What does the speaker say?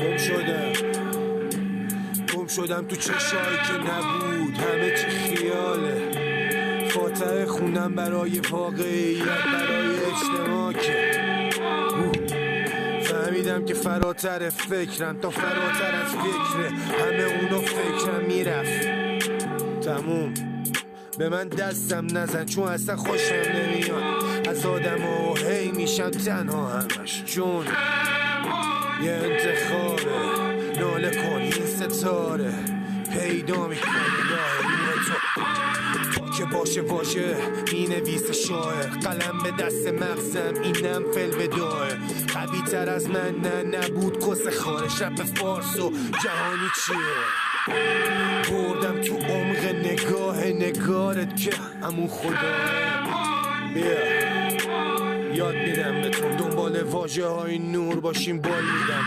گم شدم تو چشایی که نبود، همه چی خیاله. فاتحه خونم برای واقعیت، برای اجتماع که فهمیدم که فراتر فکرم تا فراتر از فکره. همه اونو فکرم میرفت تموم. به من دستم نزن چون اصلا خوشم نمیاد از آدم ها، هی میشم تنها همش. جون یه انتخابه، ناله کن این ستاره پیدا میکنه راه تو که باشه می نویسه شاعر. قلم به دست مغزم اینم فل بداه. قوی تر از من نبود کس خارش. رپ فارس و جهانی چیه؟ بردم تو عمق نگارت که همون خداه. بیا یاد میدم بهتون دنبال واژه های نور باشیم، بال میدم